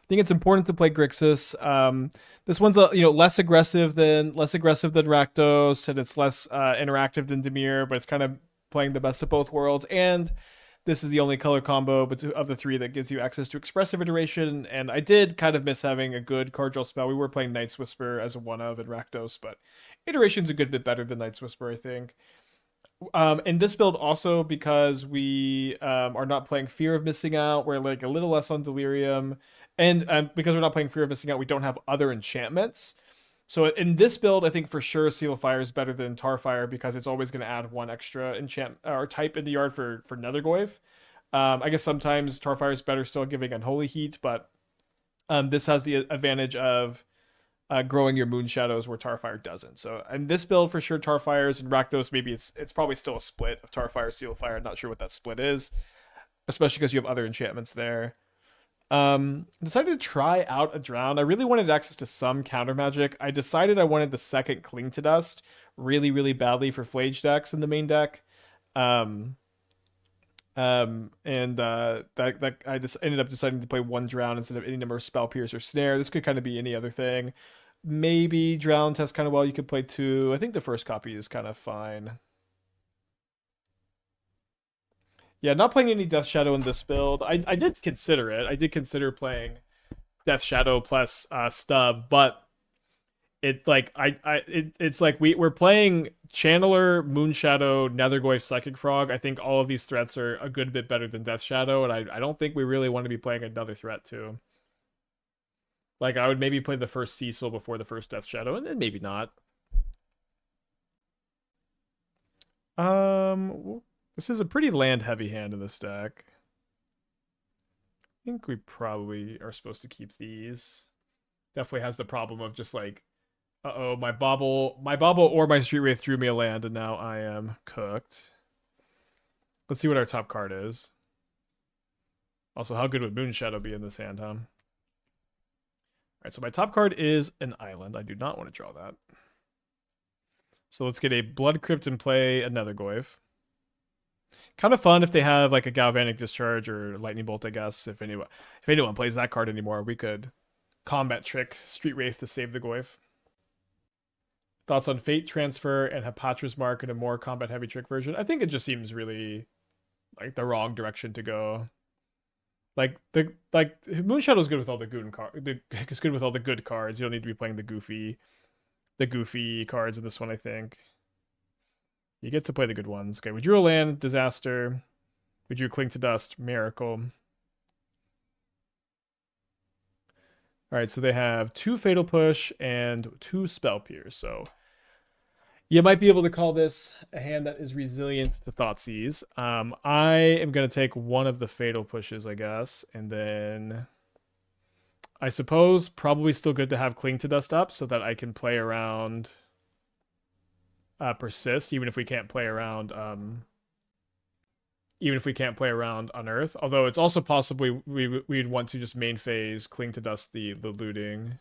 think it's important to play Grixis. This one's less aggressive than Rakdos, and it's less interactive than Dimir, but it's kind of playing the best of both worlds. And this is the only color combo of the three that gives you access to Expressive Iteration. And I did kind of miss having a good card draw spell. We were playing Night's Whisper as a one of in Rakdos, but Iteration's a good bit better than Night's Whisper, I think. In this build also because we are not playing Fear of Missing Out, we're like a little less on Delirium, and because we're not playing Fear of Missing Out, we don't have other enchantments. So in this build, I think for sure Seal of Fire is better than Tarfire because it's always going to add one extra enchant or type in the yard for Nethergoyf. I guess sometimes Tarfire is better still giving Unholy Heat, but this has the advantage of growing your Moonshadows where Tarfire doesn't. So in this build for sure Tarfires and Rakdos, maybe it's probably still a split of Tarfire, Seal of Fire. I'm not sure what that split is, especially because you have other enchantments there. Decided to try out a Drown. I really wanted access to some counter magic. I decided I wanted the second Cling to Dust really, really badly for Flage decks in the main deck. Um, and that I just ended up deciding to play one Drown instead of any number of Spell Pierce or Snare. This could kind of be any other thing. Maybe Drown tests kind of well. You could play two. I think the first copy is kind of fine. Yeah, not playing any Death Shadow in this build. I did consider it. I did consider playing Death Shadow plus Stub, but it's like we're playing Channeler, Moonshadow, Nethergoyf, Psychic Frog. I think all of these threats are a good bit better than Death Shadow, and I don't think we really want to be playing another threat too. Like I would maybe play the first Cecil before the first Death Shadow, and then maybe not. This is a pretty land heavy hand in this deck. I think we probably are supposed to keep these. Definitely has the problem of just like, uh-oh, my Bauble or my Street Wraith drew me a land, and now I am cooked. Let's see what our top card is. Also, how good would Moonshadow be in this hand, huh? Alright, so my top card is an island. I do not want to draw that. So let's get a Blood Crypt and play a Nethergoyf. Kind of fun if they have like a Galvanic Discharge or Lightning Bolt, I guess. If anyone plays that card anymore, we could combat trick Street Wraith to save the Goyf. Thoughts on Fate Transfer and Hapatra's Mark in a more combat heavy trick version? I think it just seems really like the wrong direction to go. Like Moonshadow's good with all the goon card. It's good with all the good cards. You don't need to be playing the goofy cards in this one. I think you get to play the good ones. Okay, we drew a land, Disaster. We drew Cling to Dust, Miracle. All right, so they have 2 Fatal Push and 2 Spell Pierce. So you might be able to call this a hand that is resilient to Thoughtseize. I am going to take one of the Fatal Pushes, I guess, and then I suppose probably still good to have Cling to Dust up so that I can play around Persist, even if we can't play around Unearth. Although it's also possible we'd want to just main phase Cling to Dust the looting.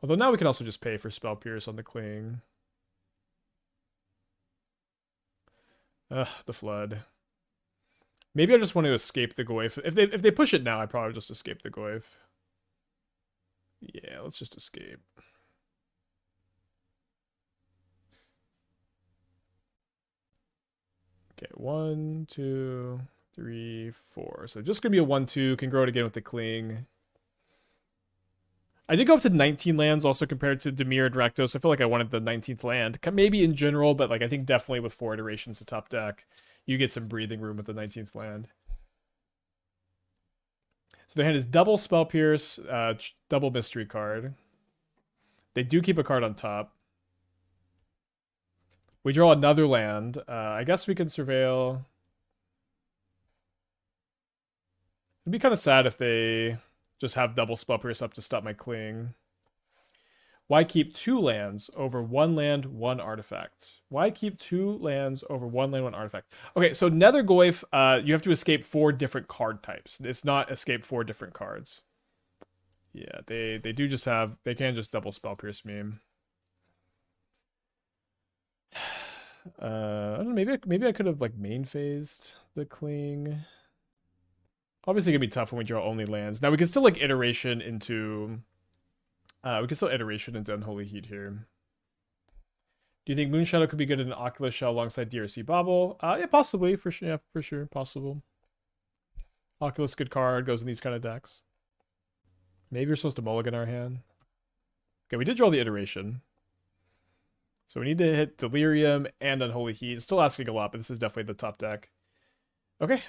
Although now we can also just pay for Spell Pierce on the Cling. Ugh, the Flood. Maybe I just want to escape the Goyf. If they push it now, I probably just escape the Goyf. Yeah, let's just escape. Okay, 1, 2, 3, 4. So just gonna be a 1/2. Can grow it again with the Cling. I did go up to 19 lands also compared to Dimir and Rakdos. I feel like I wanted the 19th land. Maybe in general, but like I think definitely with 4 iterations to top deck, you get some breathing room with the 19th land. So their hand is double Spell Pierce, double Mystery card. They do keep a card on top. We draw another land. I guess we can Surveil. It'd be kind of sad if they just have double Spell Pierce up to stop my Cling. Why keep 2 lands over 1 land, 1 artifact? Why keep 2 lands over 1 land, 1 artifact? Okay, so Nethergoyf, you have to escape 4 different card types. It's not escape 4 different cards. Yeah, they do just have, they can just double Spell Pierce me. I don't know, maybe I could have like main phased the Cling. Obviously gonna be tough when we draw only lands. Now we can still like iteration into Unholy Heat here. Do you think Moonshadow could be good in an Oculus Shell alongside DRC Bauble? Yeah, possibly, for sure. Yeah, for sure, possible. Oculus, good card, goes in these kind of decks. Maybe you're supposed to mulligan our hand. Okay, we did draw the iteration. So we need to hit Delirium and Unholy Heat. It's still asking a lot, but this is definitely the top deck. Okay,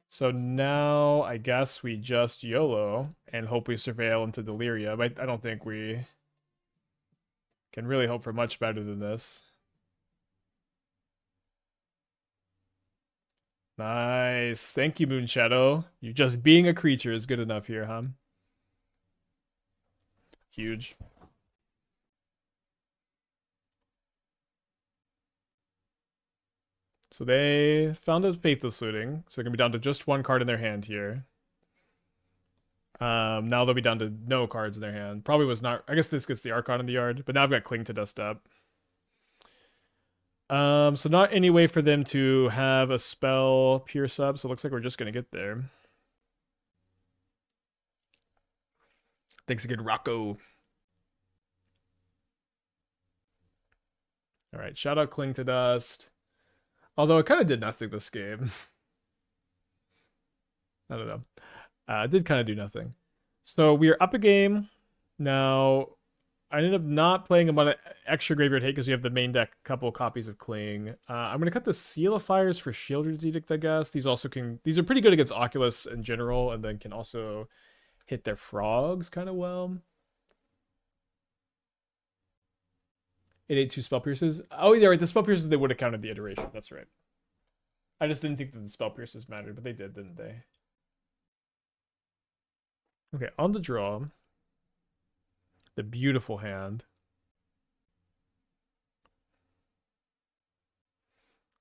so now I guess we just YOLO and hope we surveil into Delirium. But I don't think we can really hope for much better than this. Nice. Thank you, Moonshadow. You just being a creature is good enough here, huh? Huge. So they found a Faithless Looting. So they're going to be down to just one card in their hand here. Now they'll be down to no cards in their hand. Probably was not... I guess this gets the Archon in the yard. But now I've got Cling to Dust up. So not any way for them to have a spell pierce up. So it looks like we're just going to get there. Thanks again, Rocco. All right, shout out Cling to Dust. Although it kind of did nothing this game. I don't know. It did kind of do nothing. So we are up a game. Now, I ended up not playing him on an extra Graveyard Hate because we have the main deck couple copies of Cling. I'm going to cut the Seal of Fires for Sheoldred's Edict, I guess. These also can... These are pretty good against Oculus in general, and then can also hit their frogs kind of well. It ate 2 Spell Pierces. Oh, yeah, right. The Spell Pierces, they would have counted the iteration. That's right. I just didn't think that the Spell Pierces mattered, but they did, didn't they? Okay, on the draw. The beautiful hand.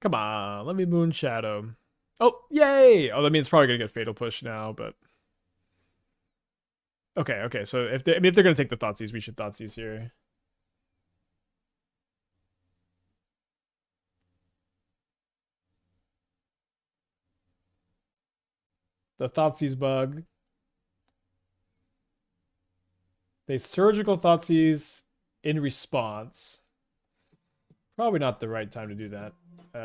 Come on, let me Moonshadow. Oh, yay! Oh, that means it's probably going to get Fatal Push now, but... Okay, so if they're going to take the Thoughtseize, we should Thoughtseize here. The Thoughtseize bug. They Surgical Thoughtseize in response. Probably not the right time to do that.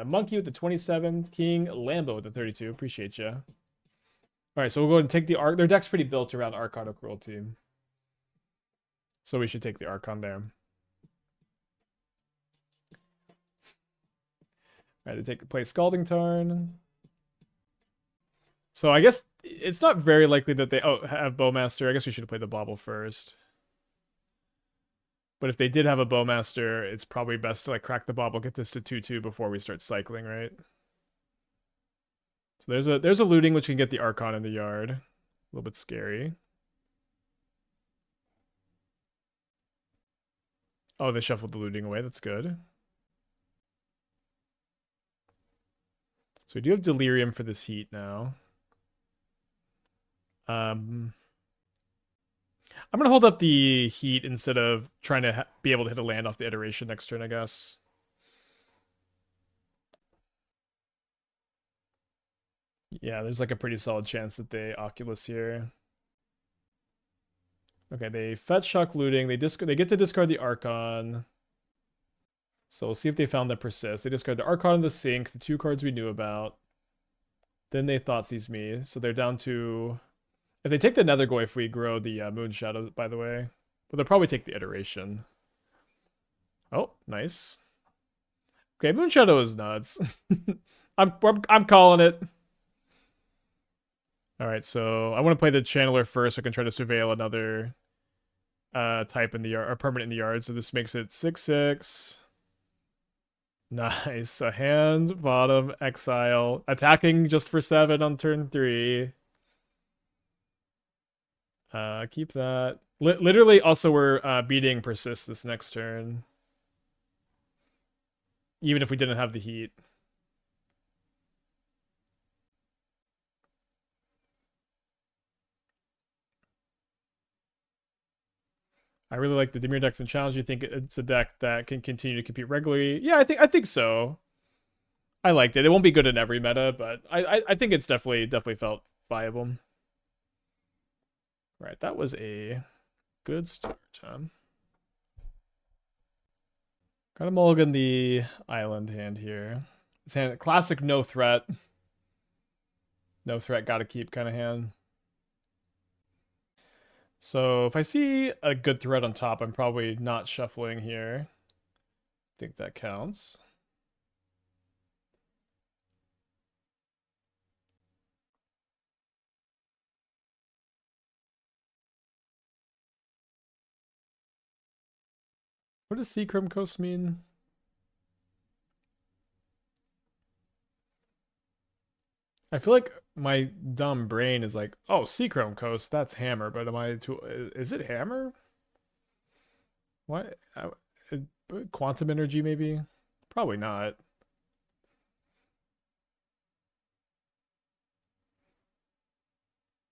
Monkey with the 27, King, Lambo with the 32. Appreciate you. All right, so we'll go ahead and take the Arc. Their deck's pretty built around Archon of Cruelty. So we should take the Archon there. All right, to play Scalding Tarn. So I guess it's not very likely that they have Bowmaster. I guess we should have played the Bauble first. But if they did have a Bowmaster, it's probably best to like crack the Bauble, get this to 2/2 before we start cycling, right? So there's a looting which can get the Archon in the yard. A little bit scary. Oh, they shuffled the looting away. That's good. So we do have Delirium for this heat now. I'm going to hold up the heat instead of trying to be able to hit a land off the iteration next turn, I guess. Yeah, there's like a pretty solid chance that they Oculus here. Okay, they fetch shock looting. They get to discard the Archon. So we'll see if they found that persist. They discard the Archon and the Sink, the 2 cards we knew about. Then they Thoughtseize me. So they're down to... If they take the Nethergoyf, we grow the Moonshadow, by the way. But they'll probably take the iteration. Oh, nice. Okay, Moonshadow is nuts. I'm calling it. Alright, so I want to play the Channeler first so I can try to surveil another type in the yard, or permanent in the yard. So this makes it 6/6. Nice. A hand, bottom, exile. Attacking just for 7 on turn 3. Keep that. Literally, also, we're beating Persist this next turn. Even if we didn't have the heat. I really like the Dimir deck from Challenge. You think it's a deck that can continue to compete regularly? Yeah, I think so. I liked it. It won't be good in every meta, but I think it's definitely felt viable. Right, that was a good start, huh? Kind of mulligan the island hand here. This hand, classic no threat. No threat, gotta keep kind of hand. So if I see a good threat on top, I'm probably not shuffling here. I think that counts. What does Seachrome Coast mean? I feel like my dumb brain is like, oh, Seachrome Coast, that's hammer. But am I too? Is it hammer? What? Quantum energy, maybe? Probably not.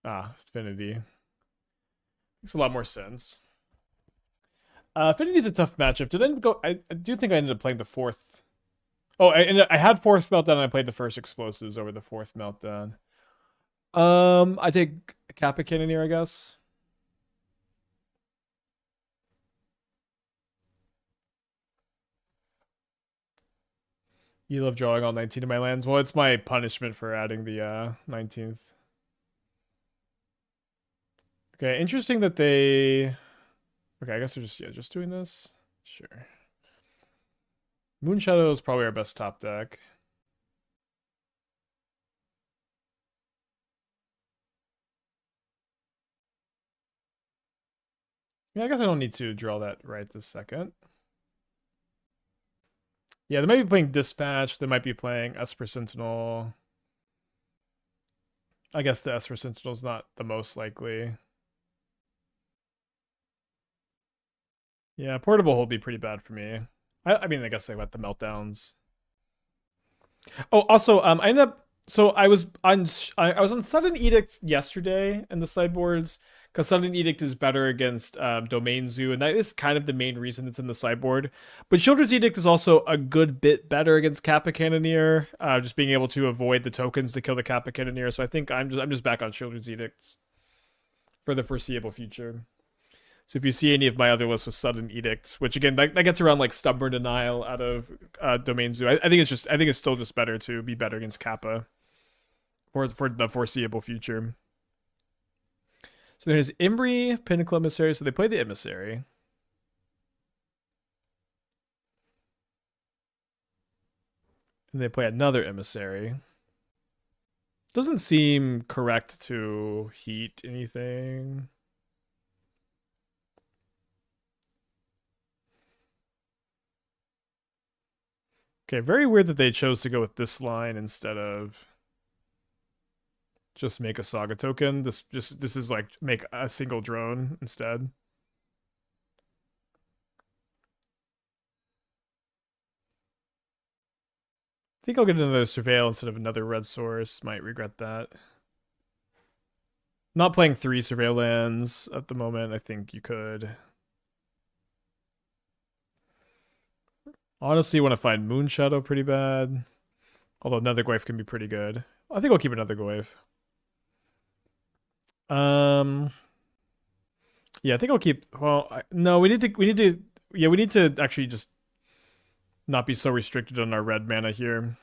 Ah, Affinity. Makes a lot more sense. Affinity's a tough matchup. Did I go? I do think I ended up playing the fourth. Oh, I had fourth meltdown and I played the first explosives over the fourth meltdown. I take Kappa Cannoneer, I guess. You love drawing all 19 of my lands. Well, it's my punishment for adding the 19th. Okay, interesting that they. Okay, I guess they're just doing this. Sure. Moonshadow is probably our best top deck. Yeah, I guess I don't need to draw that right this second. Yeah, they might be playing Dispatch. They might be playing Esper Sentinel. I guess the Esper Sentinel is not the most likely. Yeah, Portable will be pretty bad for me. I mean, I guess they got the meltdowns. Oh, also, I ended up. So I was on Sudden Edict yesterday in the sideboards because Sudden Edict is better against Domain Zoo, and that is kind of the main reason it's in the sideboard. But Sheoldred's Edict is also a good bit better against Kappa Cannoneer, just being able to avoid the tokens to kill the Kappa Cannoneer. So I think I'm just back on Sheoldred's Edict for the foreseeable future. So if you see any of my other lists with Sudden Edict, which again that gets around like Stubborn Denial out of Domain Zoo, I think it's still just better to be better against Kappa for the foreseeable future. So there's Imri, Pinnacle Emissary. So they play the Emissary. And they play another Emissary. Doesn't seem correct to heat anything. Okay, very weird that they chose to go with this line instead of just make a Saga token. This is like make a single drone instead. I think I'll get another Surveil instead of another red source. Might regret that. Not playing 3 Surveil lands at the moment. I think you could. Honestly, want to find Moonshadow pretty bad. Although Nethergoyf can be pretty good. I think I'll keep another Nethergoyf. Yeah, I think I'll keep. Well, no, we need to. Yeah, we need to actually just not be so restricted on our red mana here.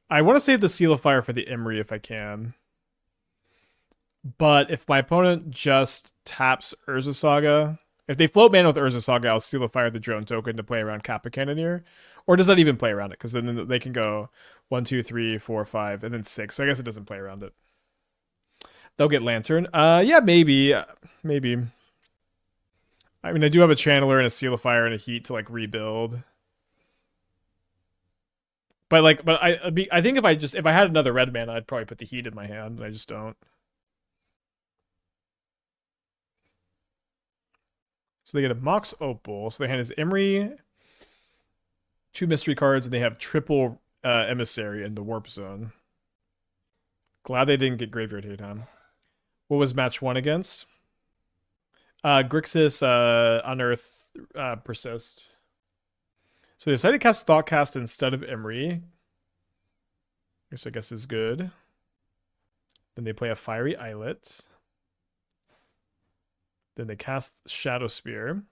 I want to save the Seal of Fire for the Imri if I can. But if my opponent just taps Urza Saga, if they float mana with Urza Saga, I'll Seal of Fire the drone token to play around Kappa Cannoneer. Or does that even play around it? Because then they can go 1, 2, 3, 4, 5, and then 6. So I guess it doesn't play around it. They'll get Lantern. Yeah, maybe. Maybe. I mean, I do have a Channeler and a Seal of Fire and a Heat to like rebuild. But I think if I had another red mana, I'd probably put the Heat in my hand, and I just don't. So they get a Mox Opal. So their hand is Imri, 2 mystery cards, and they have triple Emissary in the Warp Zone. Glad they didn't get Graveyard Hate, huh? What was match 1 against? Grixis, Unearth, Persist. So they decided to cast Thoughtcast instead of Emry, which I guess is good. Then they play a Fiery Islet. Then they cast Shadow Spear.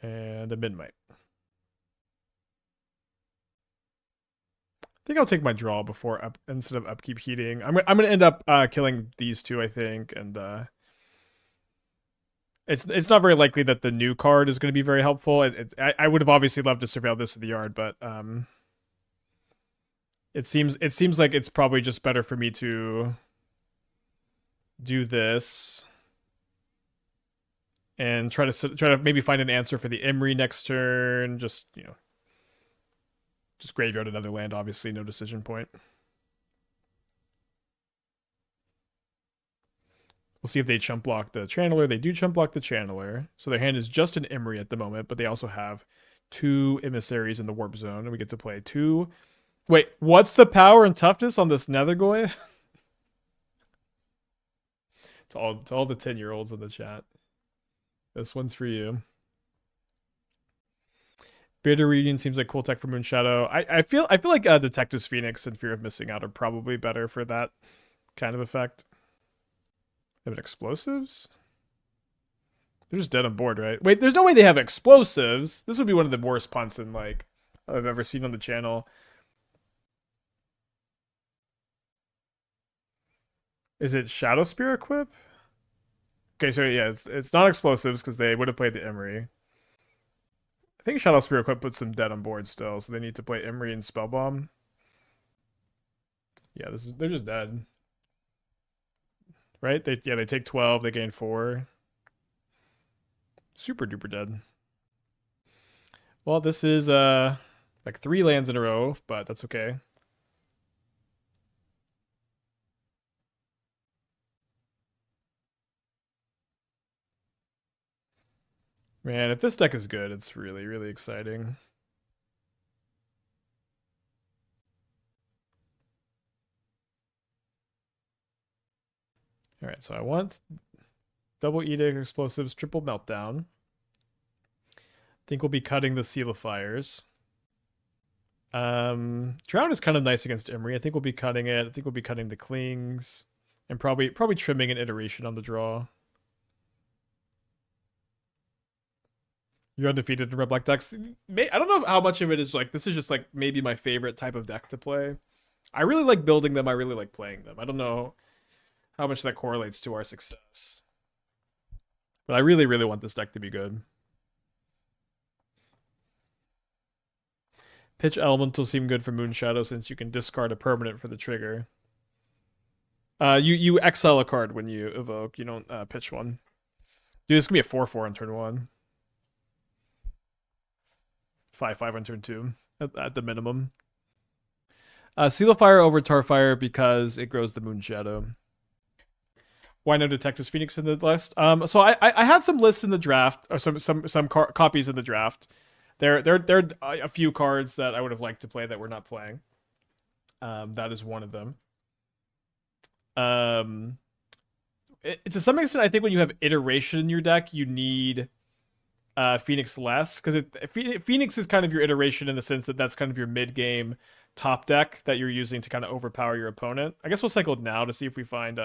And a Midnight. I think I'll take my draw before instead of upkeep heating. I'm gonna end up killing these two, I think, and it's not very likely that the new card is going to be very helpful. I would have obviously loved to surveil this in the yard, but it seems like it's probably just better for me to do this and try to maybe find an answer for the Emry next turn. Just just graveyard another land. Obviously, no decision point. We'll see if they chump block the Channeler. They do chump block the Channeler. So their hand is just an Emry at the moment, but they also have 2 emissaries in the Warp Zone, and we get to play 2. Wait, what's the power and toughness on this Nethergoyf? to all the 10-year-olds in the chat. This one's for you. Bitter Reading seems like cool tech for Moonshadow. I feel like Detective's Phoenix and Fear of Missing Out are probably better for that kind of effect. They have explosives? They're just dead on board, right? Wait, there's no way they have explosives. This would be one of the worst punts in like I've ever seen on the channel. Is it Shadow Spear equip? Okay, so yeah, it's not explosives because they would have played the Emry. I think Shadow Spear equip puts them dead on board still, so they need to play Emry and Spellbomb. Yeah, they're just dead. Right? They take 12, they gain 4. Super duper dead. Well, this is like 3 lands in a row, but that's okay. Man, if this deck is good, it's really, really exciting. All right, so I want double Edict, Explosives, triple Meltdown. I think we'll be cutting the Seal of Fires. Drown is kind of nice against Emry. I think we'll be cutting it. I think we'll be cutting the Clings. And probably trimming an iteration on the draw. You're undefeated in red black decks. I don't know how much of it is like this is just like maybe my favorite type of deck to play. I really like building them. I really like playing them. I don't know how much that correlates to our success. But I really, really want this deck to be good. Pitch Elemental seem good for Moonshadow since you can discard a permanent for the trigger. You exile a card when you evoke. You don't pitch one. Dude, this can be a 4/4 on turn 1. 5/5 on turn 2 at the minimum. Seal of Fire over Tarfire because it grows the Moonshadow. Why no Detective's Phoenix in the list? So I had some lists in the draft, or some copies in the draft. There are a few cards that I would have liked to play that we're not playing. That is one of them. To some extent, I think when you have iteration in your deck, you need Phoenix less, because Phoenix is kind of your iteration in the sense that that's kind of your mid-game top deck that you're using to kind of overpower your opponent. I guess we'll cycle now to see if we find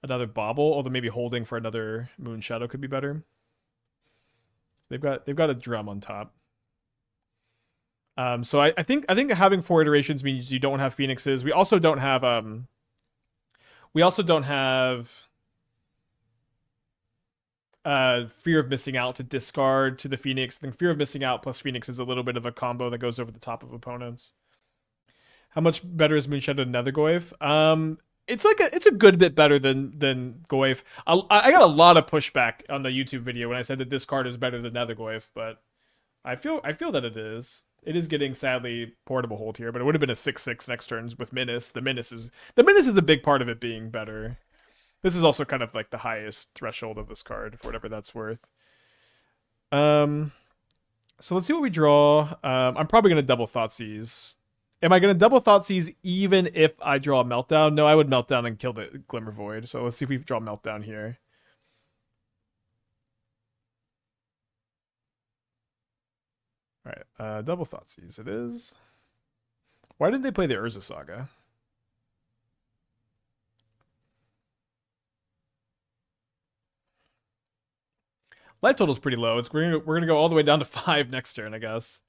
another Bauble, although maybe holding for another Moonshadow could be better. They've got a drum on top. So I think having 4 iterations means you don't have Phoenixes. We also don't have Fear of Missing Out to discard to the Phoenix. I think Fear of Missing Out plus Phoenix is a little bit of a combo that goes over the top of opponents. How much better is Moonshadow than Nethergoyf? It's a good bit better than Goyf. I got a lot of pushback on the YouTube video when I said that this card is better than Nethergoyf, but I feel that it is. It is getting sadly portable hold here, but it would have been a 6/6 next turn with Menace. The Menace is a big part of it being better. This is also kind of like the highest threshold of this card for whatever that's worth. So let's see what we draw. I'm probably gonna double Thoughtseize. Am I going to double Thoughtseize even if I draw a Meltdown? No, I would Meltdown and kill the Glimmer Void. So let's see if we draw Meltdown here. All right, double Thoughtseize it is. Why didn't they play the Urza Saga? Life total's pretty low. We're gonna go all the way down to 5 next turn, I guess.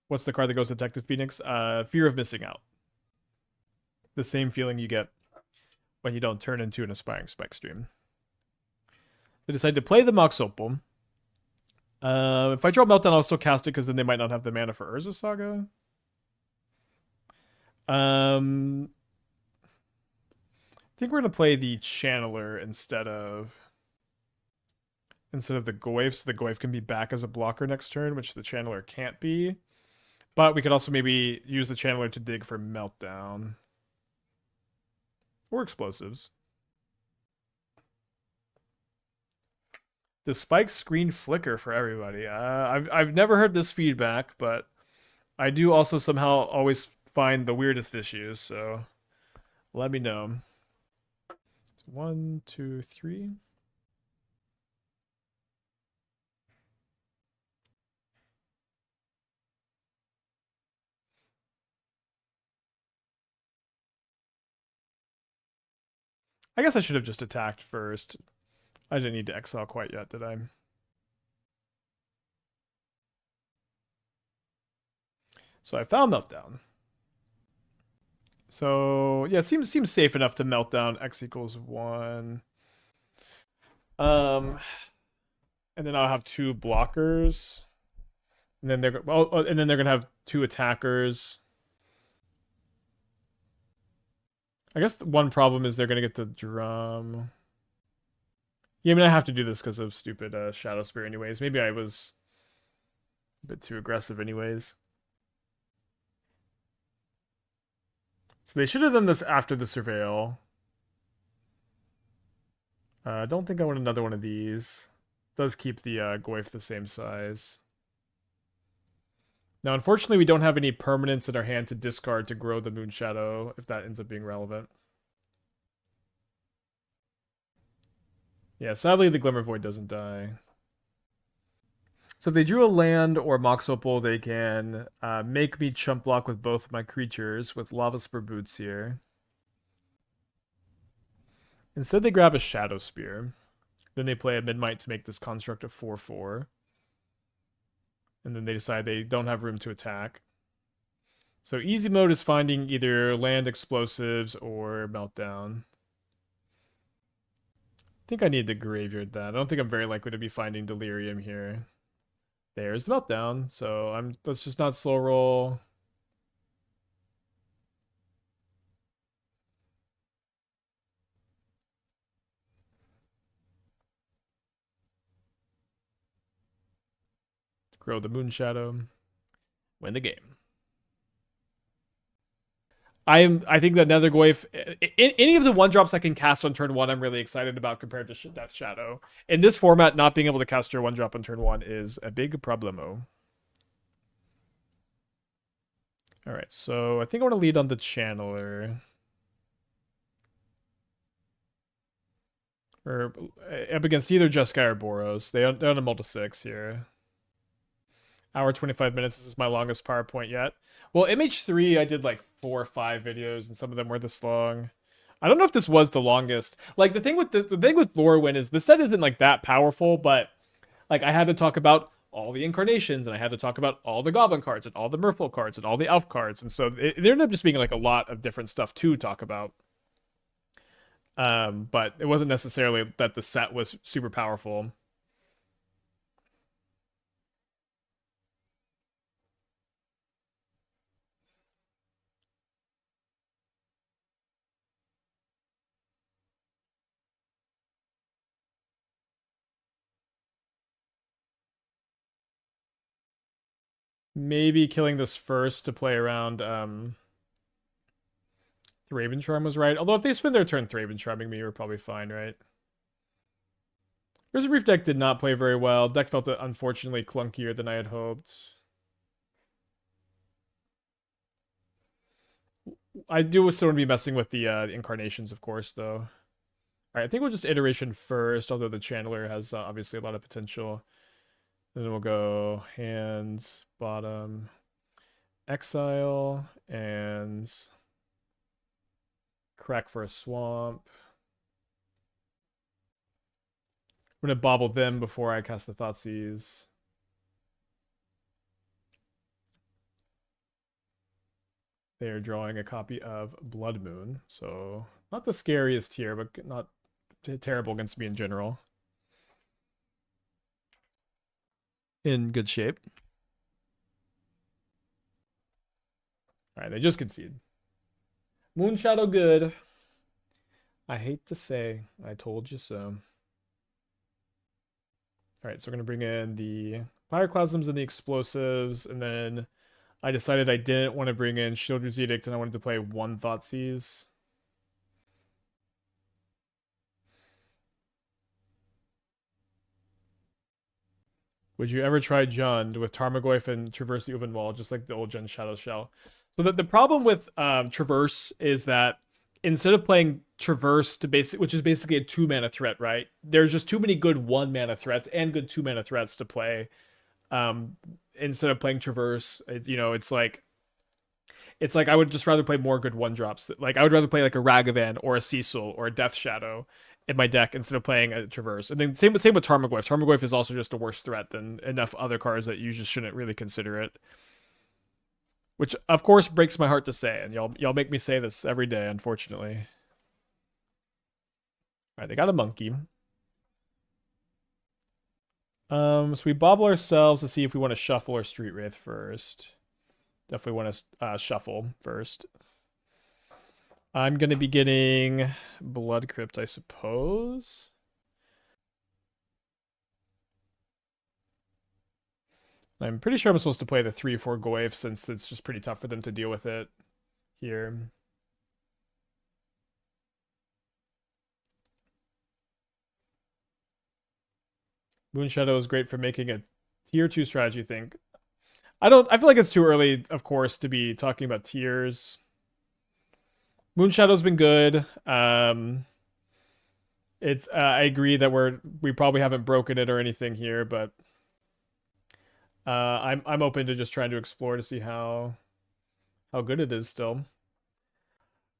What's the card that goes to Detective Phoenix? Fear of missing out. The same feeling you get when you don't turn into an aspiring spec stream. They decide to play the Mox Opal. If I draw Meltdown, I'll still cast it because then they might not have the mana for Urza Saga. I think we're gonna play the Channeler instead of the Goyf, so the Goyf can be back as a blocker next turn, which the Channeler can't be. But we could also maybe use the Channeler to dig for Meltdown. Or Explosives. Does Spike's screen flicker for everybody? I've never heard this feedback, but I do also somehow always find the weirdest issues, so let me know. 1, 2, 3. I guess I should have just attacked first. I didn't need to exile quite yet, did I? So I found Meltdown. So yeah, it seems safe enough to Meltdown X equals 1. And then I'll have 2 blockers. And then they're gonna have 2 attackers. I guess the one problem is they're gonna get the drum. Yeah, I mean I have to do this because of stupid Shadow Spear anyways. Maybe I was a bit too aggressive anyways. So they should have done this after the Surveil. I don't think I want another one of these. Does keep the Goyf the same size. Now, unfortunately, we don't have any permanents in our hand to discard to grow the Moonshadow, if that ends up being relevant. Yeah, sadly, the Glimmer Void doesn't die. So if they drew a land or Mox Opal, they can make me chump block with both my creatures with Lava Spur Boots here. Instead, they grab a Shadow Spear. Then they play a Midnight to make this construct a 4/4. And then they decide they don't have room to attack. So easy mode is finding either land explosives or Meltdown. I think I need to graveyard that. I don't think I'm very likely to be finding Delirium here. There's the Meltdown. So let's just not slow roll. Grow the Moonshadow. Win the game. I think that Nethergoyf, any of the 1-drops I can cast on turn 1, I'm really excited about compared to Death Shadow. In this format, not being able to cast your 1-drop on turn 1 is a big problemo. Alright, so I think I want to lead on the Channeler. Or up against either Jeskai or Boros. They're on a multi-6 here. Hour 25 minutes. This is my longest PowerPoint yet. Well, MH3, I did like 4 or 5 videos, and some of them were this long. I don't know if this was the longest. Like the thing with Lorwyn is the set isn't like that powerful, but like I had to talk about all the incarnations, and I had to talk about all the Goblin cards, and all the Merfolk cards, and all the Elf cards, and so there ended up just being like a lot of different stuff to talk about. But it wasn't necessarily that the set was super powerful. Maybe killing this first to play around Raven Charm was right. Although if they spend their turn Raven Charming me, we're probably fine, right? Risen Reef deck did not play very well. Deck felt unfortunately clunkier than I had hoped. I do still want to be messing with the incarnations, of course, though. Alright, I think we'll just Iteration first, although the Channeler has obviously a lot of potential. Then we'll go hands, bottom, exile, and crack for a swamp. I'm going to bauble them before I cast the Thoughtseize. They are drawing a copy of Blood Moon, so not the scariest here, but not terrible against me in general. In good shape. All right, they just concede. Moonshadow good. I hate to say, I told you so. All right, so we're going to bring in the Pyroclasms and the Explosives, and then I decided I didn't want to bring in Sheoldred's Edict, and I wanted to play one Thoughtseize. Would you ever try Jund with Tarmogoyf and Traverse the Oven Wall, just like the old Jund Shadow Shell? So the problem with Traverse is that instead of playing Traverse to which is basically a 2-mana threat, right? There's just too many good 1-mana threats and good 2-mana threats to play. Instead of playing Traverse, it's like I would just rather play more good 1-drops. Like I would rather play like a Ragavan or a Cecil or a Death Shadow in my deck instead of playing a Traverse. And then same with Tarmogoyf. Tarmogoyf is also just a worse threat than enough other cards that you just shouldn't really consider it. Which of course breaks my heart to say, and y'all make me say this every day, unfortunately. Alright, they got a monkey. So we bauble ourselves to see if we want to shuffle or Street Wraith first. Definitely want to shuffle first. I'm going to be getting Blood Crypt, I suppose. I'm pretty sure I'm supposed to play the 3/4 Goyf since it's just pretty tough for them to deal with it here. Moonshadow is great for making a tier 2 strategy thing. I feel like it's too early, of course, to be talking about tiers. Moonshadow's been good. It's I agree that we probably haven't broken it or anything here, but I'm open to just trying to explore to see how good it is still.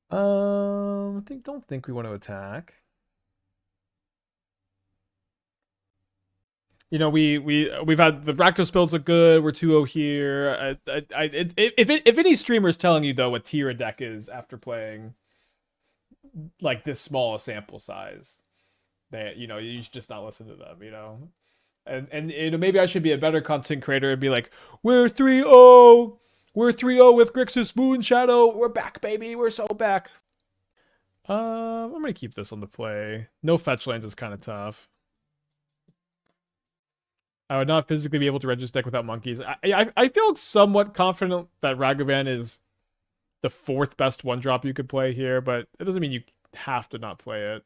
Don't think we want to attack. We've had the Rakdos builds look good. We're 2-0 here. If any streamer's telling you though what tier a deck is after playing like this small a sample size, you should just not listen to them. And maybe I should be a better content creator and be like, we're 3-0 with Grixis Moonshadow. We're back, baby. We're so back. I'm gonna keep this on the play. No fetch lands is kind of tough. I would not physically be able to register deck without monkeys. I feel somewhat confident that Ragavan is the 4th best 1-drop you could play here, but it doesn't mean you have to not play it.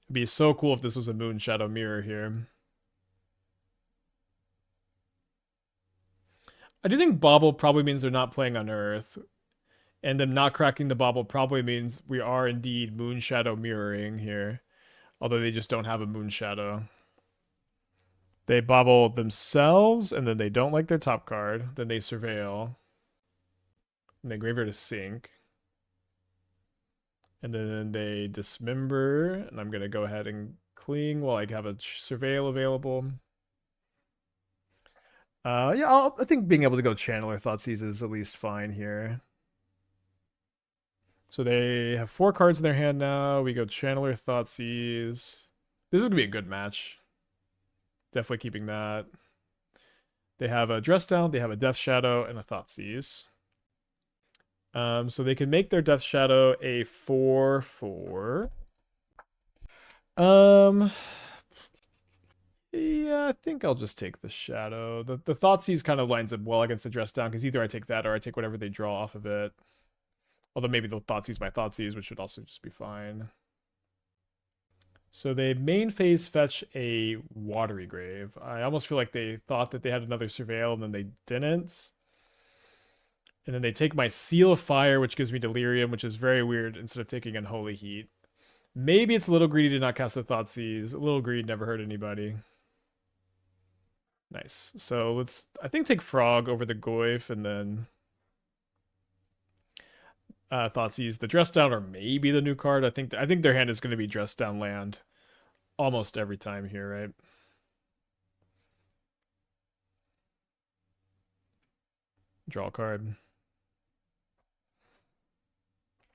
It'd be so cool if this was a Moonshadow mirror here. I do think Bauble probably means they're not playing on Earth. And them not cracking the Bauble probably means we are indeed Moonshadow mirroring here. Although they just don't have a Moonshadow. They bauble themselves, and then they don't like their top card. Then they surveil. And they graveyard a sink. And then they dismember. And I'm going to go ahead and cling while I have a surveil available. Yeah, I think being able to go Channeler Thoughtseize is at least fine here. So they have 4 cards in their hand now. We go Channeler Thoughtseize. This is going to be a good match. Definitely keeping that. They have a Dress Down, they have a Death Shadow, and a Thoughtseize. So they can make their Death Shadow a 4/4. Yeah, I think I'll just take the Shadow. The Thoughtseize kind of lines up well against the Dress Down, because either I take that or I take whatever they draw off of it. Although maybe they'll Thoughtseize my Thoughtseize, which should also just be fine. So they main phase fetch a Watery Grave. I almost feel like they thought that they had another Surveil, and then they didn't. And then they take my Seal of Fire, which gives me Delirium, which is very weird, instead of taking Unholy Heat. Maybe it's a little greedy to not cast a Thoughtseize. A little greed never hurt anybody. Nice. So let's, I think, take Frog over the Goyf and then Thoughtseize the Dress Down, or maybe the new card. I think their hand is going to be Dress Down land almost every time here, right? Draw a card.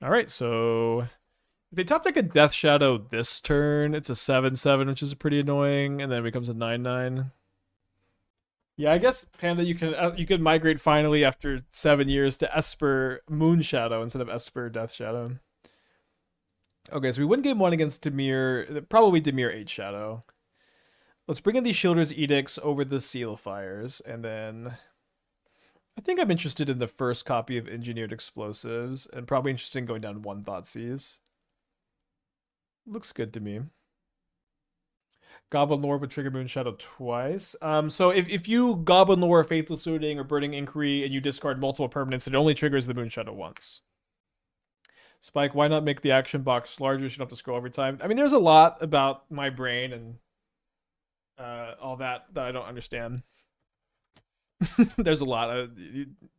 All right, so if they top deck a Death Shadow this turn, it's a 7/7, which is pretty annoying, and then it becomes a 9/9. Yeah, I guess Panda, you can migrate finally after 7 years to Esper Moonshadow instead of Esper Death Shadow. Okay, so we win game one against Dimir, probably Dimir 8 Shadow. Let's bring in these Sheoldred's Edicts over the Seal Fires, and then I think I'm interested in the first copy of Engineered Explosives, and probably interested in going down one Thoughtseize. Looks good to me. Goblin Lore would trigger Moonshadow twice. So if you Goblin Lore, Faithless Looting, or Burning Inquiry, and you discard multiple permanents, it only triggers the Moonshadow once. Spike, why not make the action box larger? You shouldn't have to scroll every time. I mean, there's a lot about my brain and all that I don't understand. There's a lot.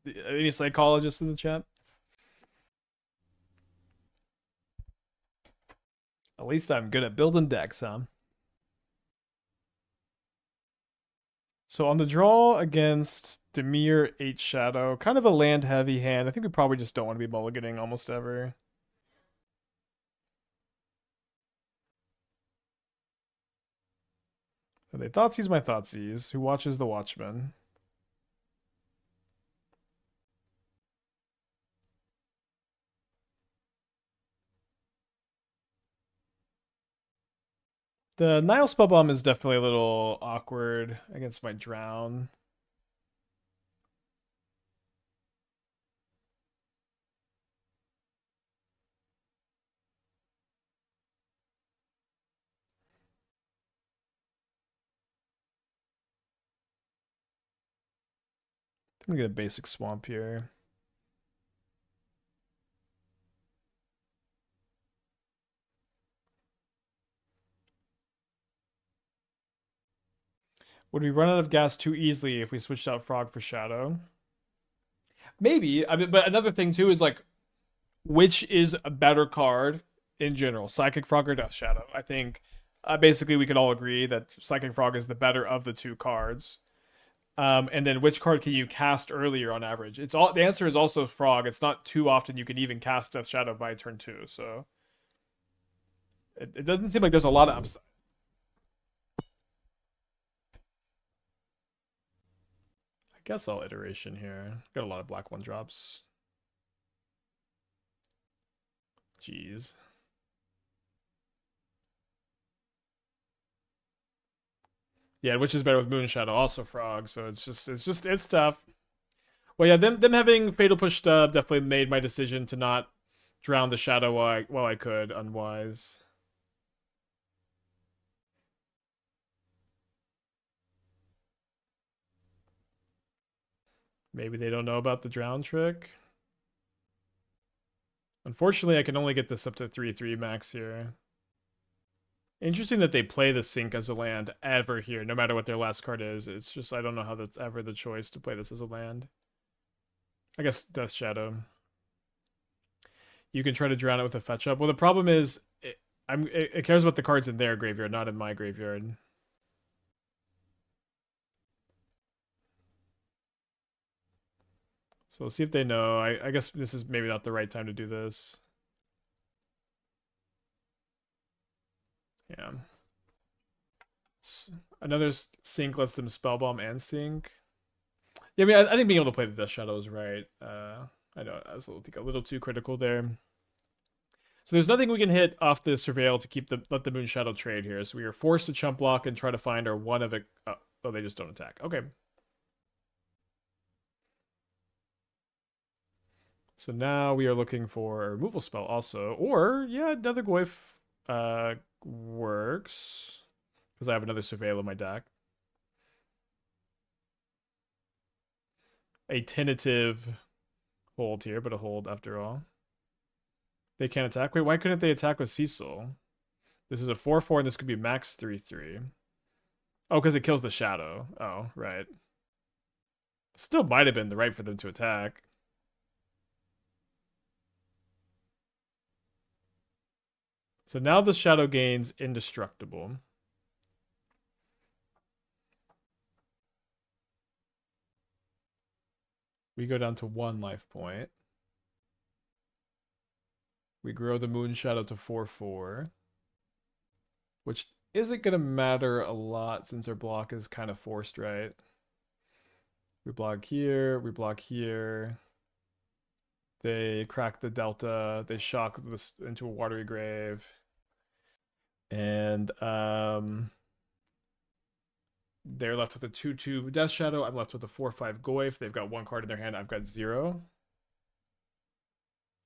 Any psychologists in the chat? At least I'm good at building decks, huh? So on the draw against Dimir 8 Shadow, kind of a land heavy hand. I think we probably just don't want to be mulliganing almost ever. And they Thoughtseize my Thoughtseize, who watches the Watchman. The Nile Spellbomb is definitely a little awkward against my Drown. I'm gonna get a basic Swamp here. Would we run out of gas too easily if we switched out Frog for Shadow? Maybe. I mean, but another thing too is like, which is a better card in general, Psychic Frog or Death Shadow? I think basically we could all agree that Psychic Frog is the better of the two cards. And then which card can you cast earlier on average? It's all the answer is also Frog. It's not too often you can even cast Death Shadow by turn 2, so it doesn't seem like there's a lot of upside. I guess I'll iteration here. Got a lot of black 1-drops. Jeez. Yeah, which is better with Moonshadow, also Frog, so it's tough. Well, yeah, them having Fatal Push Stub definitely made my decision to not drown the Shadow while I could unwise. Maybe they don't know about the drown trick. Unfortunately, I can only get this up to 3/3 max here. Interesting that they play the Sink as a land ever here, no matter what their last card is. It's just, I don't know how that's ever the choice to play this as a land. I guess Death Shadow. You can try to drown it with a fetch up. Well, the problem is, it cares about the cards in their graveyard, not in my graveyard. So let's see if they know. I guess this is maybe not the right time to do this. Yeah. Another Sink lets them Spellbomb and Sink. Yeah, I mean, I think being able to play the Death Shadow is right. I know I was a little too critical there. So there's nothing we can hit off the Surveil to let the Moonshadow trade here. So we are forced to chump block and try to find our one of it. Oh, they just don't attack. Okay. So now we are looking for a removal spell also. Or, yeah, Nethergoyf works. Because I have another Surveil in my deck. A tentative hold here, but a hold after all. They can't attack. Wait, why couldn't they attack with Cecil? This is a 4/4, and this could be max 3/3. Oh, because it kills the shadow. Oh, right. Still might have been the right for them to attack. So now the shadow gains indestructible. We go down to 1 life point. We grow the Moonshadow to 4/4, which isn't going to matter a lot since our block is kind of forced, right? We block here, we block here. They crack the Delta, they shock this into a Watery Grave. And they're left with a 2/2 Death Shadow. I'm left with a 4/5 Goyf. They've got 1 card in their hand. I've got 0.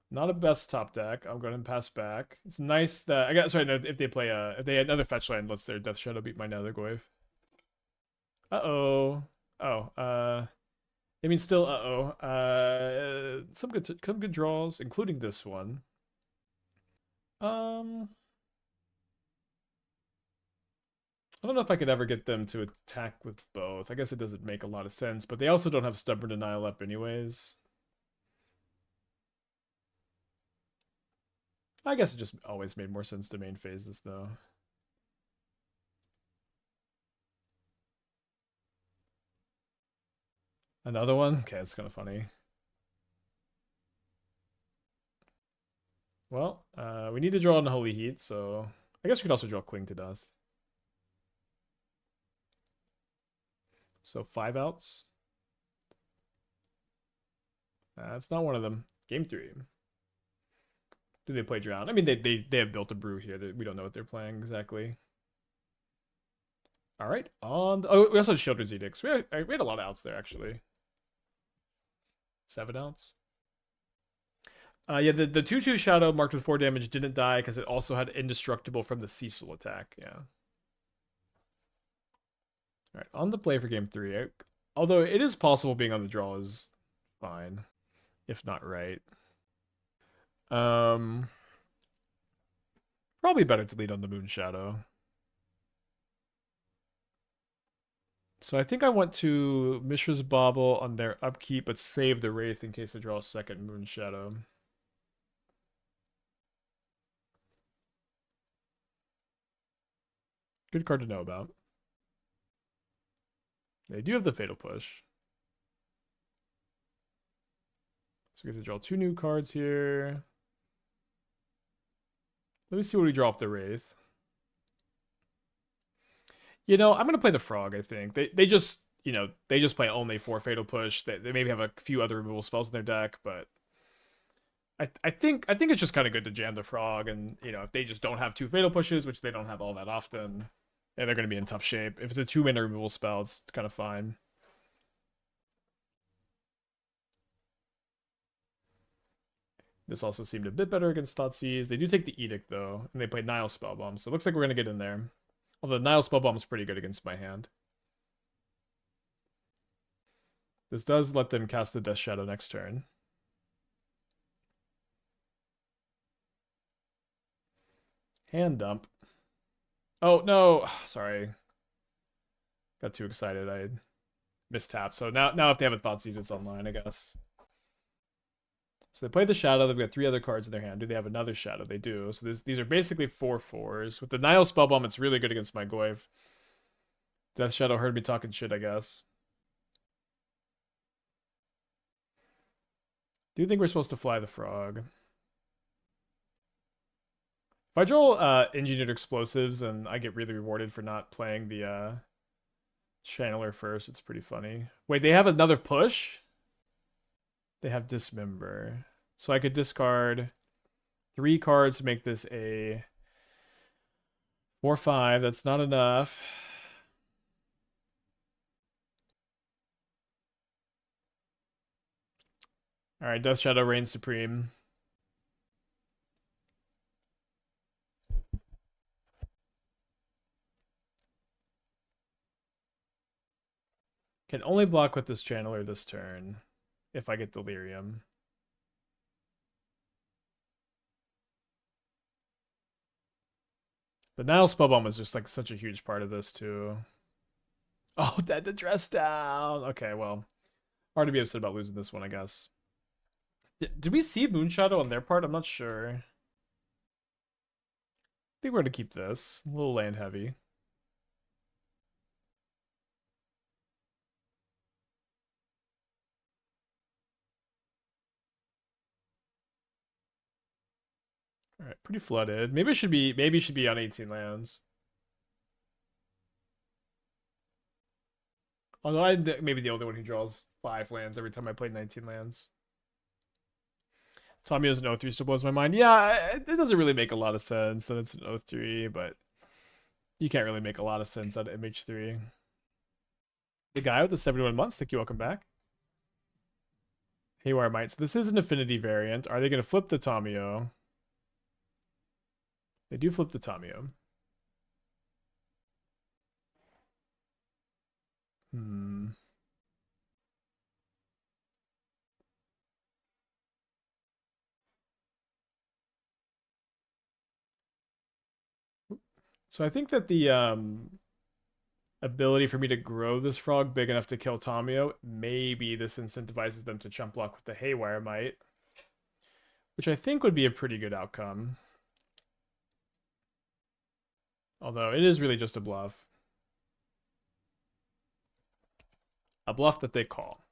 Not a best top deck. I'm going to pass back. It's nice that I got. Sorry, no, if they play if they had another fetch land, lets their Death Shadow beat my Nethergoyf. Uh-oh. Oh, I mean, still, some good draws, including this one. I don't know if I could ever get them to attack with both. I guess it doesn't make a lot of sense, but they also don't have Stubborn Denial up anyways. I guess it just always made more sense to main phase this, though. Another one? Okay, it's kind of funny. Well, we need to draw Unholy Heat, so I guess we could also draw Cling to Dust. So 5 outs. That's not one of them. Game 3. Do they play Drown? I mean, they have built a brew here. We don't know what they're playing exactly. All right. Oh, we also had Sheoldred's Edicts. We had a lot of outs there, actually. 7 outs. Yeah, the 2/2 Shadow marked with 4 damage didn't die because it also had Indestructible from the Cecil attack. Yeah. All right, on the play for game 3. Although it is possible being on the draw is fine, if not right. Probably better to lead on the Moonshadow. So I think I want to Mishra's Bauble on their upkeep, but save the Wraith in case I draw a second Moonshadow. Good card to know about. They do have the Fatal Push. So we get to draw 2 new cards here. Let me see what we draw off the Wraith. You know, I'm going to play the Frog, I think. They just, they just play only 4 Fatal Push. They maybe have a few other removal spells in their deck, but I think it's just kind of good to jam the Frog, and, if they just don't have 2 Fatal Pushes, which they don't have all that often, and they're going to be in tough shape. If it's a 2-mana removal spell, it's kind of fine. This also seemed a bit better against Thoughtseize. They do take the Edict, though, and they play Nile Spellbomb, so it looks like we're going to get in there. Although Nile Spellbomb is pretty good against my hand. This does let them cast the Death Shadow next turn. Hand dump. Oh, no. Sorry. Got too excited. I mistapped. So now if they have a Thoughtseize, it's online, I guess. So they play the Shadow. They've got 3 other cards in their hand. Do they have another Shadow? They do. So these are basically 4/4s. With the Nile Spellbomb, it's really good against my Goyf. Death Shadow heard me talking shit, I guess. Do you think we're supposed to fly the Frog? If I draw Engineered Explosives and I get really rewarded for not playing the Channeler first, it's pretty funny. Wait, they have another push? They have Dismember. So I could discard 3 cards to make this a 4/5. That's not enough. All right, Death Shadow reigns supreme. Can only block with this Channeler this turn if I get Delirium. The Nile Spellbomb was just like such a huge part of this too. Oh, that the dress down. Okay, well, hard to be upset about losing this one, I guess. Did we see Moonshadow on their part? I'm not sure. I think we're gonna keep this. A little land heavy. All right, pretty flooded. Maybe it should be on 18 lands. Although I maybe the only one who draws 5 lands every time I play 19 lands. Tommy an 03 still blows my mind. Yeah, it doesn't really make a lot of sense that it's an 03, but you can't really make a lot of sense out of MH3. The guy with the 71 months, thank you, welcome back. Haywire Might. So this is an affinity variant. Are they going to flip the Tomio? They do flip the Tomio. So I think that the ability for me to grow this frog big enough to kill Tomio, maybe this incentivizes them to chump block with the Haywire Might, which I think would be a pretty good outcome. Although it is really just a bluff. A bluff that they call.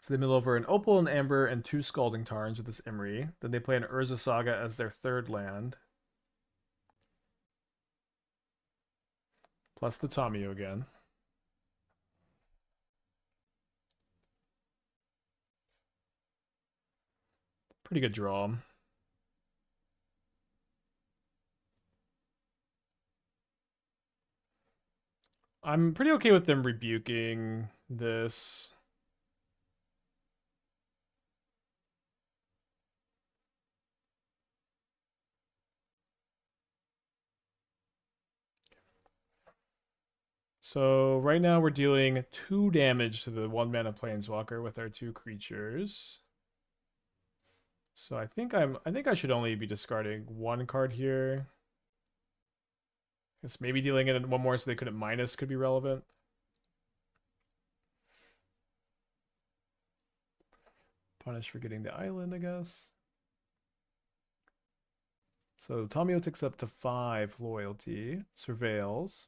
So they mill over an Opal, an Amber, and 2 Scalding Tarns with this Imri. Then they play an Urza Saga as their 3rd land. Plus the Tomio again. Pretty good draw. I'm pretty okay with them rebuking this. So right now we're dealing 2 damage to the 1-mana Planeswalker with our 2 creatures. So I think I should only be discarding 1 card here. I guess maybe dealing in 1 more so they couldn't minus could be relevant. Punish for getting the island, I guess. So Tomio takes up to 5 loyalty, surveils.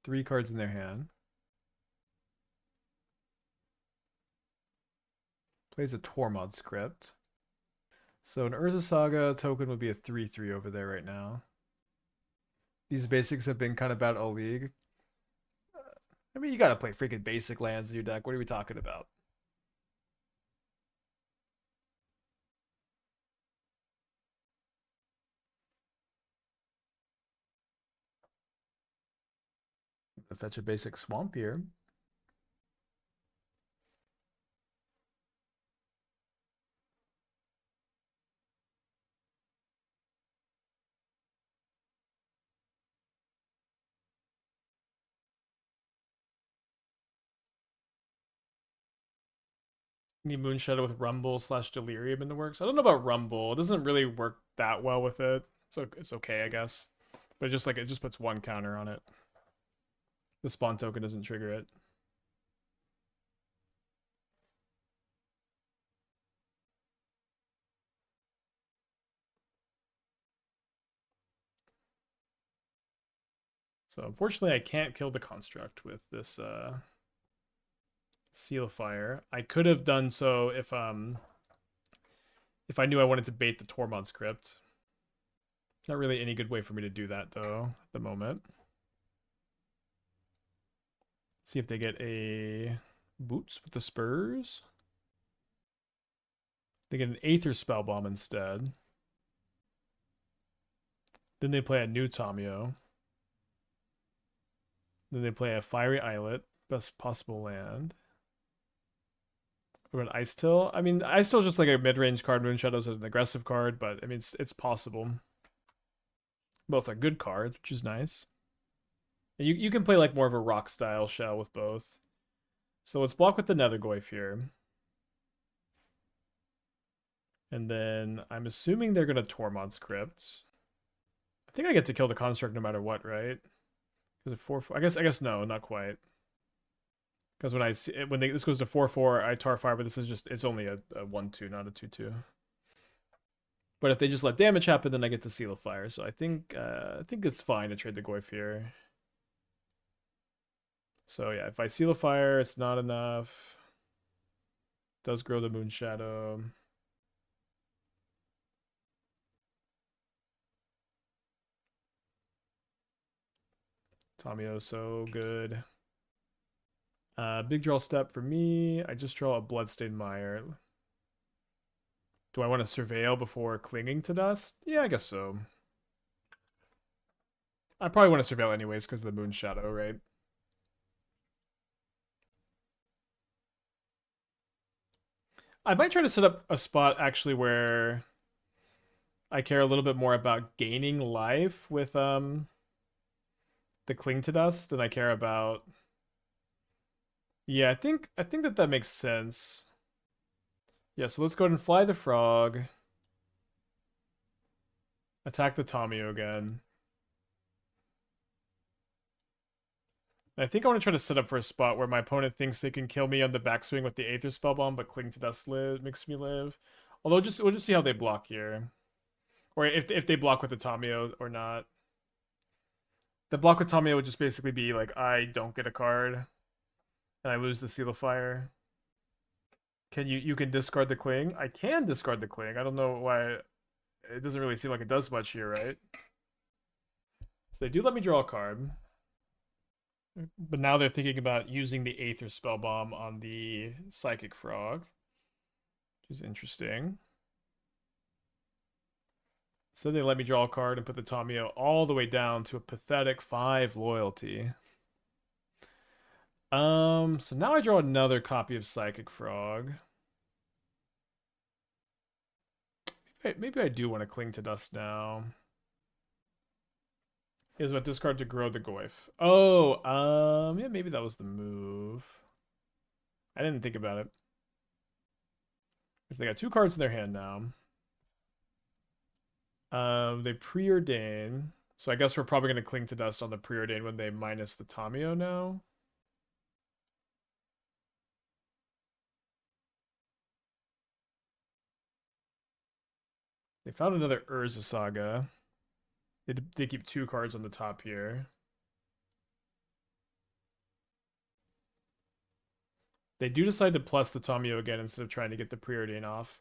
3 cards in their hand. Plays a Tormod's Crypt. So an Urza Saga token would be a 3/3 over there right now. These basics have been kind of bad all league. I mean, you gotta play freaking basic lands in your deck. What are we talking about? Fetch a basic swamp here. Need Moonshadow with Rumble / Delirium in the works. I don't know about Rumble. It doesn't really work that well with it. So it's okay, I guess. But it just puts 1 counter on it. The spawn token doesn't trigger it. So unfortunately I can't kill the construct with this Seal of Fire. I could have done so if I knew I wanted to bait the Tormod's Crypt. Not really any good way for me to do that though at the moment. See if they get a Boots with the Spurs. They get an Aether Spellbomb instead. Then they play a new Tomio. Then they play a Fiery Islet, best possible land. Or an Ice Till. I mean, Ice Till is just like a mid-range card. Moonshadow's an aggressive card, but I mean, it's possible. Both are good cards, which is nice. And you can play like more of a rock style shell with both. So let's block with the Nethergoyf here. And then I'm assuming they're gonna Tormod's Crypt. I think I get to kill the construct no matter what, right? Because it 4/4. I guess no, not quite. Because this goes to 4/4, I tar fire, but this is just it's only a 1/2, not a 2/2. But if they just let damage happen, then I get to seal a fire. So I think it's fine to trade the Goyf here. So yeah, if I seal a fire, it's not enough. Does grow the Moonshadow. Tamiyo, so good. Big draw step for me. I just draw a Bloodstained Mire. Do I want to surveil before clinging to dust? Yeah, I guess so. I probably want to surveil anyways because of the Moonshadow, right? I might try to set up a spot actually where I care a little bit more about gaining life with the cling to dust than I care about. Yeah, I think that makes sense. Yeah, so let's go ahead and fly the frog. Attack the Tamiyo again. I think I want to try to set up for a spot where my opponent thinks they can kill me on the backswing with the Aether Spellbomb, but Cling to Dust makes me live. Although we'll just see how they block here. Or if they block with the Tamiyo or not. The block with Tamiyo would just basically be like, I don't get a card. And I lose the Seal of Fire. You can discard the Cling? I can discard the Cling. I don't know why. It doesn't really seem like it does much here, right? So they do let me draw a card. But now they're thinking about using the Aether Spellbomb on the Psychic Frog, which is interesting. So they let me draw a card and put the Tamiyo all the way down to a pathetic 5 loyalty. So now I draw another copy of Psychic Frog. Maybe I do want to Cling to Dust now. Is what discard to grow the Goyf. Oh, yeah, maybe that was the move. I didn't think about it. Because they got 2 cards in their hand now. They preordain. So I guess we're probably going to Cling to Dust on the preordain when they minus the Tamiyo now. They found another Urza Saga. They keep 2 cards on the top here. They do decide to plus the Tamiyo again instead of trying to get the preordain off.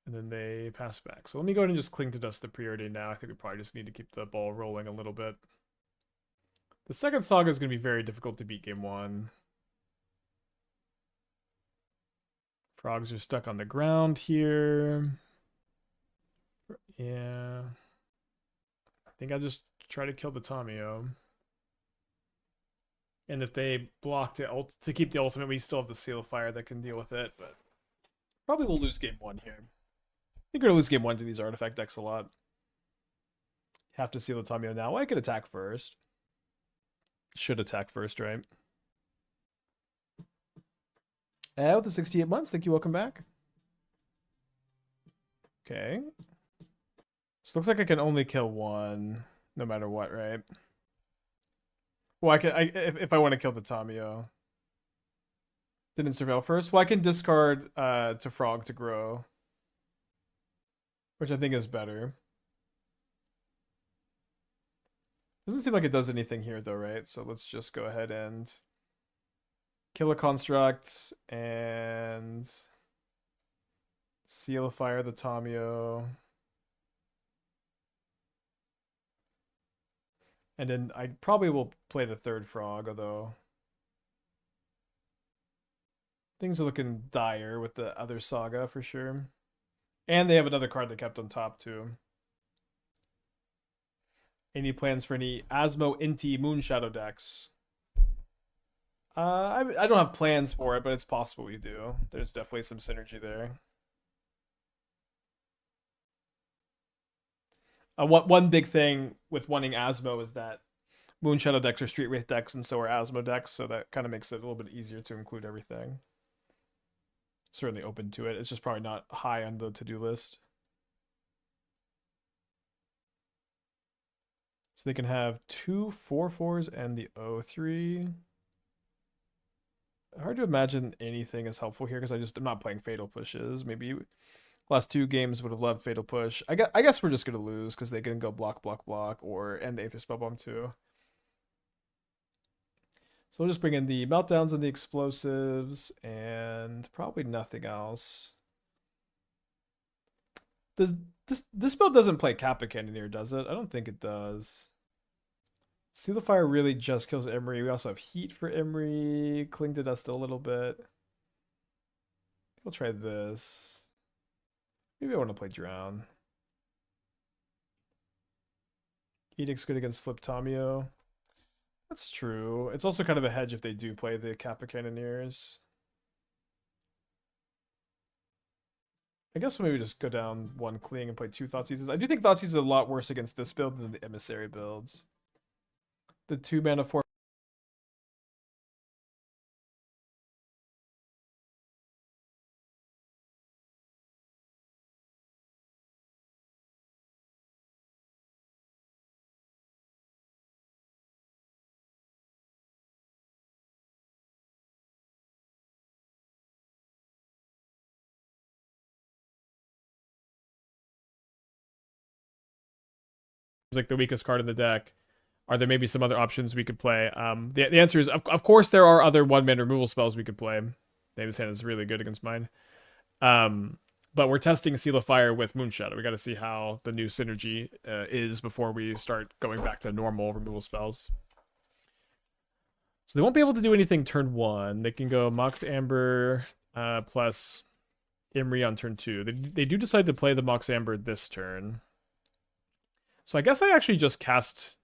And then they pass back. So let me go ahead and just Cling to Dust the preordain now. I think we probably just need to keep the ball rolling a little bit. The second saga is going to be very difficult to beat game 1. Frogs are stuck on the ground here. Yeah. I think I'll just try to kill the Tamiyo. And if they block to keep the ultimate, we still have the Seal of Fire that can deal with it, but probably we'll lose game 1 here. I think we're going to lose game 1 to these artifact decks a lot. Have to seal the Tamiyo now. Well, I could attack first. Should attack first, right? With the 68 months, thank you, welcome back. Okay. So looks like I can only kill 1, no matter what, right? Well, if I want to kill the Tamiyo. Didn't surveil first. Well, I can discard to Frog to grow, which I think is better. Doesn't seem like it does anything here, though, right? So let's just go ahead and kill a construct and Seal of Fire the Tamiyo. And then I probably will play the 3rd frog, although things are looking dire with the other saga for sure. And they have another card they kept on top too. Any plans for any Asmo Inti Moonshadow decks? I don't have plans for it, but it's possible we do. There's definitely some synergy there. One big thing with wanting Asmo is that Moonshadow decks are Street Wraith decks, and so are Asmo decks, so that kind of makes it a little bit easier to include everything. certainly open to it. It's just probably not high on the to-do list. So they can have 2 4/4s and the O3. Hard to imagine anything is helpful here because I'm not playing Fatal Pushes. Maybe last 2 games would have loved Fatal Push. I guess we're just going to lose because they can go block, block, block, or end the Aether Spellbomb too. So we'll just bring in the Meltdowns and the Explosives and probably nothing else. This build doesn't play Kappa Cannoneer, does it? I don't think it does. Seal the Fire really just kills Emery. We also have Heat for Emery. Cling to Dust a little bit. We'll try this. Maybe I want to play Drown. Edict's good against Flip Tomio. That's true. It's also kind of a hedge if they do play the Kappa Cannoneers. I guess we'll maybe just go down 1 Cling and play 2 Thoughtseizes. I do think Thoughtseize is a lot worse against this build than the Emissary builds. The 2 mana 4. Like the weakest card in the deck. Are there maybe some other options we could play? The answer is, of course, there are other 1-mana removal spells we could play. I think this hand is really good against mine. But we're testing Seal of Fire with Moonshadow. We got to see how the new synergy is before we start going back to normal removal spells. So they won't be able to do anything turn 1. They can go Mox Amber plus Imri on turn 2. They do decide to play the Mox Amber this turn. So I guess I actually just cast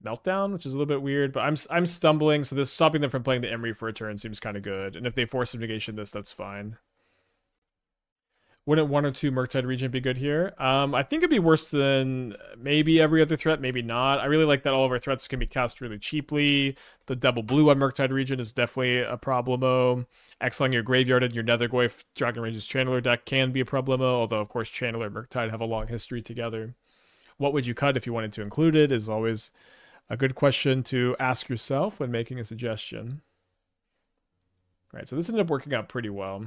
Meltdown, which is a little bit weird, but I'm stumbling, so this stopping them from playing the Emery for a turn seems kind of good. And if they force negation this, that's fine. Wouldn't 1 or 2 Murktide Regent be good here? I think it'd be worse than maybe every other threat, maybe not. I really like that all of our threats can be cast really cheaply. The double blue on Murktide Regent is definitely a problemo. Exiling your graveyard and your Nethergoyf Dragon Range's Channeler deck can be a problemo, although of course Channeler and Murktide have a long history together. What would you cut if you wanted to include it is always a good question to ask yourself when making a suggestion. All right, so this ended up working out pretty well.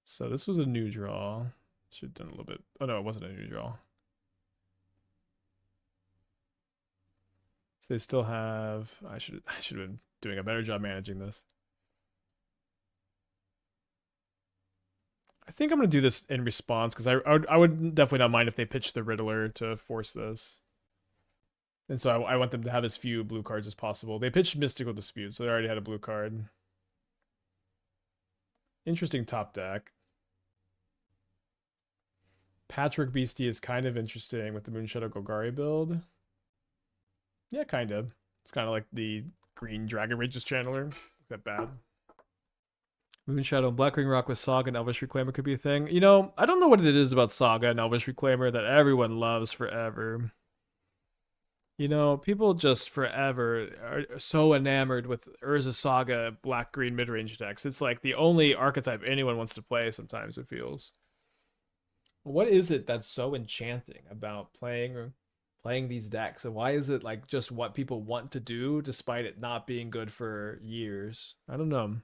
So this was a new draw. Should have done a little bit. Oh no, it wasn't a new draw. So they still have. I should have been doing a better job managing this. I think I'm gonna do this in response because I would definitely not mind if they pitched the Riddler to force this. And so I want them to have as few blue cards as possible. They pitched Mystical Dispute, so they already had a blue card. Interesting top deck. Patchwork Beastie is kind of interesting with the Moonshadow Golgari build. Yeah, kind of. It's kind of like the green Dragon Rage's Channeler, except bad. Moonshadow and Blackring Rock with Saga and Elvish Reclaimer could be a thing. You know, I don't know what it is about Saga and Elvish Reclaimer that everyone loves forever. You know, people just forever are so enamored with Urza Saga black-green mid-range decks. It's like the only archetype anyone wants to play sometimes, it feels. What is it that's so enchanting about playing these decks? And why is it like just what people want to do despite it not being good for years? I don't know.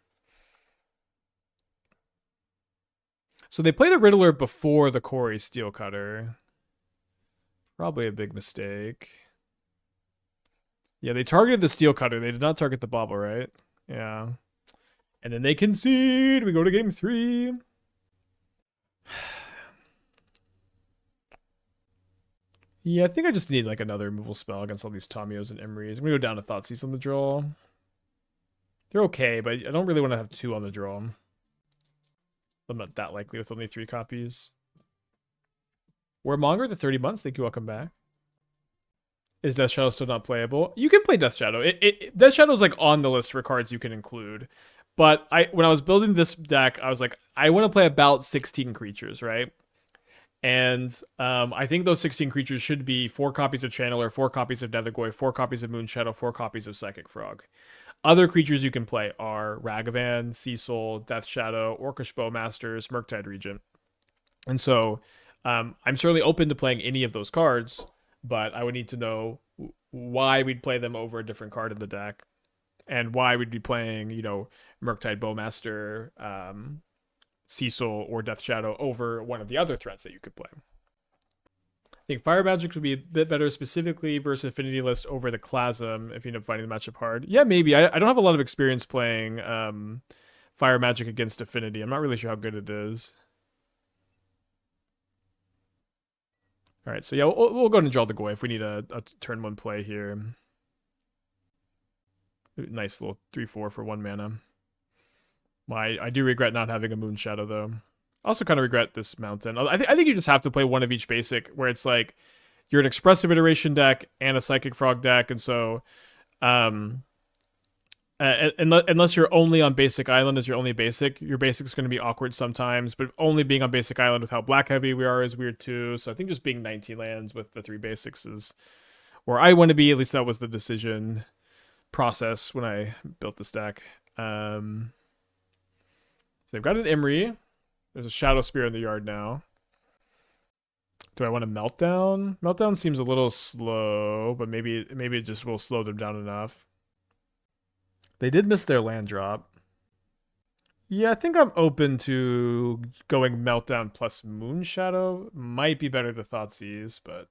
So they play the Riddler before the Corey Steelcutter. Probably a big mistake. Yeah, they targeted the Steelcutter. They did not target the Bauble, right? Yeah. And then they concede. We go to game 3. Yeah, I think I just need like another removal spell against all these Tamios and Emerys. I'm going to go down to Thoughtseize on the draw. They're okay, but I don't really want to have 2 on the draw. I'm not that likely with only 3 copies. Warmonger, the 30 months. Thank you. Welcome back. Is Death Shadow still not playable? You can play Death Shadow. Death Shadow is like on the list for cards you can include, But when I was building this deck, I was like, I want to play about 16 creatures, right? And I think those 16 creatures should be 4 copies of Channeler, 4 copies of Nethergoyf, 4 copies of Moonshadow, 4 copies of Psychic Frog. Other creatures you can play are Ragavan, Sea Soul, Death Shadow, Orcish Bowmasters, Murktide Regent. And so I'm certainly open to playing any of those cards, but I would need to know why we'd play them over a different card in the deck and why we'd be playing, Murktide Bowmaster, Cecil, or Death Shadow over one of the other threats that you could play. I think Fire Magic would be a bit better specifically versus Affinity List over the Clasm if you end up finding the matchup hard. Yeah, maybe. I don't have a lot of experience playing Fire Magic against Affinity. I'm not really sure how good it is. All right, so yeah, we'll go ahead and draw the Goyf. We need a turn 1 play here. Nice little 3/4 for 1 mana. I do regret not having a Moonshadow, though. I also kind of regret this mountain. I think you just have to play one of each basic, where it's like you're an Expressive Iteration deck and a Psychic Frog deck, and so unless you're only on Basic Island as your only basic, your basic's going to be awkward sometimes, but only being on Basic Island with how black heavy we are is weird too. So I think just being 19 lands with the 3 basics is where I want to be. At least that was the decision process when I built this deck. So they've got an Imri. There's a Shadow Spear in the yard now. Do I want to Meltdown? Meltdown seems a little slow, but maybe it just will slow them down enough. They did miss their land drop. Yeah, I think I'm open to going Meltdown plus Moonshadow. Might be better to Thoughtseize, but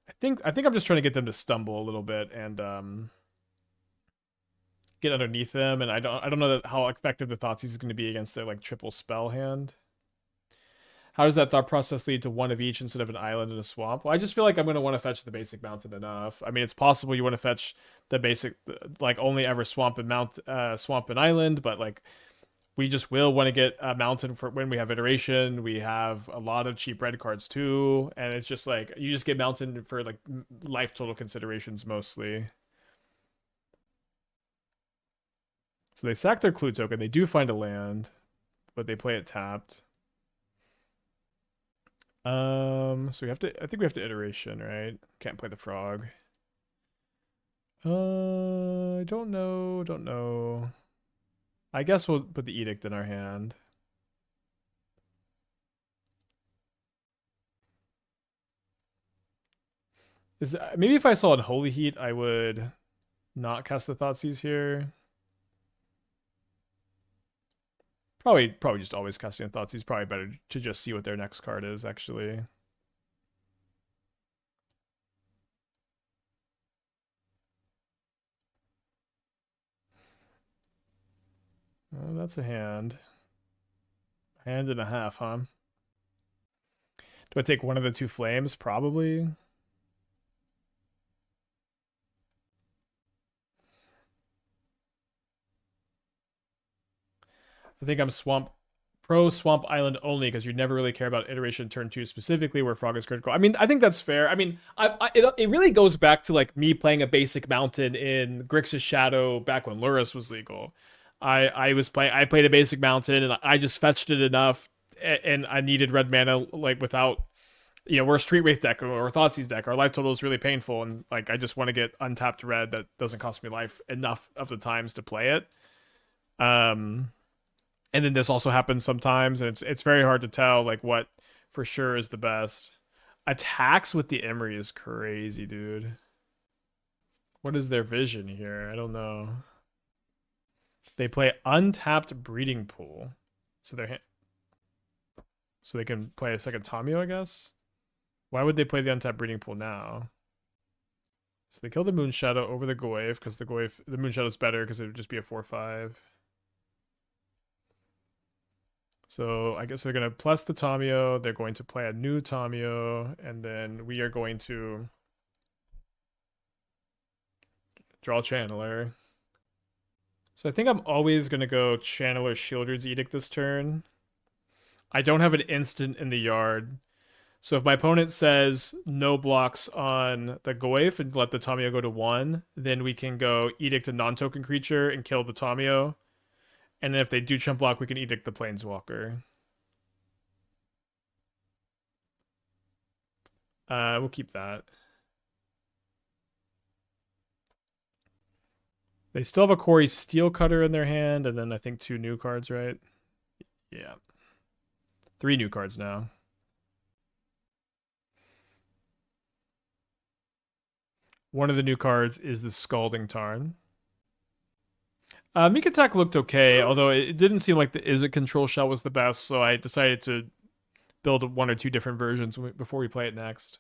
I think I'm just trying to get them to stumble a little bit and get underneath them, and I don't know how effective the Thoughtseize is going to be against their like triple spell hand. How does that thought process lead to one of each instead of an island and a swamp? Well, I just feel like I'm going to want to fetch the basic mountain enough. I mean, it's possible you want to fetch the basic, like only ever swamp and island, but like we just will want to get a mountain for when we have iteration. We have a lot of cheap red cards too, and it's just like you just get mountain for like life total considerations mostly. So they sack their Clue token. They do find a land, but they play it tapped. So I think we have to iteration, right? Can't play the frog. I don't know. I guess we'll put the Edict in our hand. Maybe if I saw Unholy Heat, I would not cast the Thoughtseize here. Probably just always casting a Thoughtseize. Probably better to just see what their next card is, actually. Oh, that's a hand. Hand and a half, huh? Do I take one of the 2 flames? Probably. I think I'm Swamp Island only because you never really care about iteration turn 2 specifically where frog is critical. I mean, I think that's fair. I mean, it really goes back to like me playing a basic mountain in Grixis Shadow back when Lurrus was legal. I played a basic mountain and I just fetched it enough and I needed red mana like without we're a Street Wraith deck or a Thoughtseize deck. Our life total is really painful and like I just want to get untapped red that doesn't cost me life enough of the times to play it. And then this also happens sometimes, and it's very hard to tell like what for sure is the best. Attacks with the Imri is crazy, dude. What is their vision here? I don't know. They play untapped Breeding Pool, so they can play a second Tamio, I guess. Why would they play the untapped Breeding Pool now? So they kill the Moonshadow over the Goyf because the Moonshadow is better because it would just be a 4/5. So I guess they're going to plus the Tamio. They're going to play a new Tamio. And then we are going to draw Channeler. So I think I'm always going to go Channeler Sheoldred's Edict this turn. I don't have an instant in the yard. So if my opponent says no blocks on the Goyf and let the Tamio go to 1, then we can go Edict a non-token creature and kill the Tamio. And then if they do chump block, we can Edict the Planeswalker. We'll keep that. They still have a Quarry Steelcutter in their hand, and then I think 2 new cards, right? Yeah. 3 new cards now. One of the new cards is the Scalding Tarn. Meek Attack looked okay, although it didn't seem like the Izzet control shell was the best, so I decided to build 1 or 2 different versions before we play it next.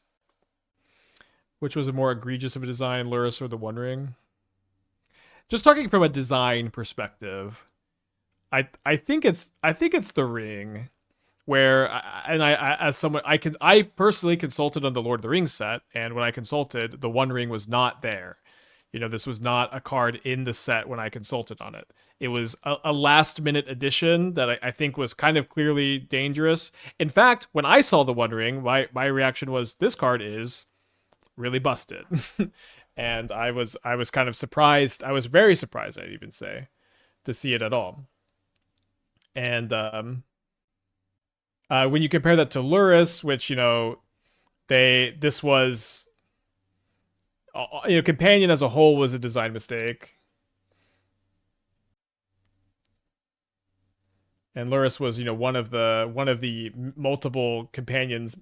Which was a more egregious of a design, Lurrus or the One Ring? Just talking from a design perspective, I think it's the Ring, where I personally consulted on the Lord of the Rings set, and when I consulted, the One Ring was not there. You know, this was not a card in the set when I consulted on it. It was a last-minute addition that I think was kind of clearly dangerous. In fact, when I saw the One Ring, my reaction was, this card is really busted. And I was kind of surprised. I was very surprised, I'd even say, to see it at all. And when you compare that to Lurrus, which, you know, this was... You know, Companion as a whole was a design mistake. And Lurrus was, you know, one of the multiple companions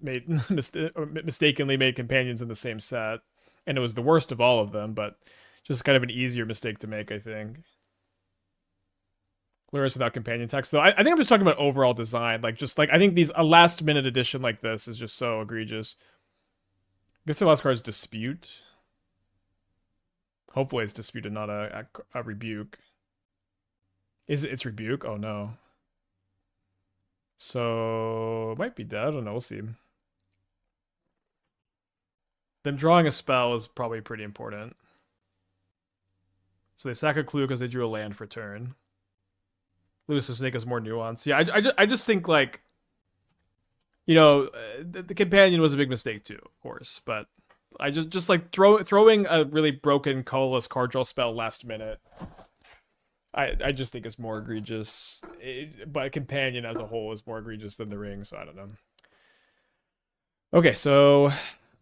mistakenly made companions in the same set. And it was the worst of all of them, but just kind of an easier mistake to make, I think. Lurrus without companion text. So I think I'm just talking about overall design. Like, I think a last minute addition like this is just so egregious. I guess the last card is Dispute. Hopefully it's Dispute and not a Rebuke. It's Rebuke? Oh no. So, it might be dead. I don't know. We'll see. Them drawing a spell is probably pretty important. So they sack a Clue because they drew a land for turn. Lucis Snake is more nuanced. Yeah, I just think, like, you know, the Companion was a big mistake too, of course, but I just like throwing a really broken colorless card draw spell last minute. I just think it's more egregious. But Companion as a whole is more egregious than the Ring, so I don't know. Okay, so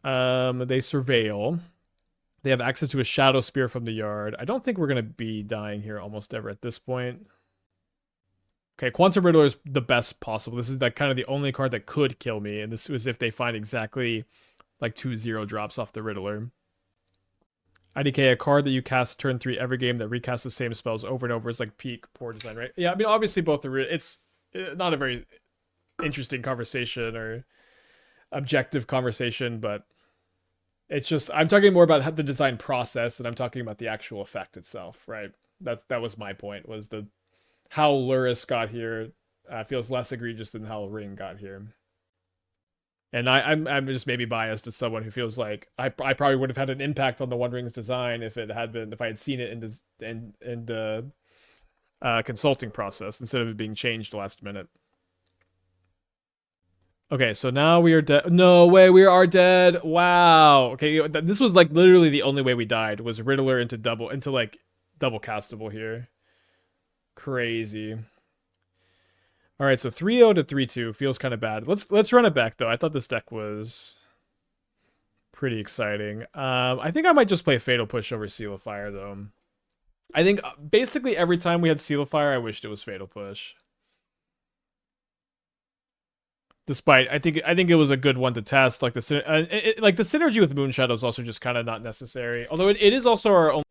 they surveil. They have access to a Shadow Spear from the yard. I don't think we're gonna be dying here almost ever at this point. Okay, Quantum Riddler is the best possible. This is like kind of the only card that could kill me, and this was if they find exactly like 2/0 drops off the Riddler. IDK, a card that you cast turn 3 every game that recasts the same spells over and over. It's like peak poor design, right? Yeah, I mean, obviously both are... It's not a very interesting conversation or objective conversation, but it's just... I'm talking more about the design process than I'm talking about the actual effect itself, right? That was my point, was how Lurrus got here feels less egregious than how Ring got here. And I'm just maybe biased as someone who feels like I probably would have had an impact on the One Ring's design if I had seen it in the consulting process instead of it being changed last minute. Okay, so now we are dead. No way, we are dead. Wow. Okay, this was like literally the only way we died was Riddler into double castable here. Crazy. All right, so 3-0 to 3-2 feels kind of bad. Let's run it back though. I thought this deck was pretty exciting. I think I might just play Fatal Push over Seal of Fire though. I think basically every time we had Seal of Fire, I wished it was Fatal Push. Despite I think it was a good one to test. Like the synergy with Moonshadow is also just kind of not necessary. Although it is also our own.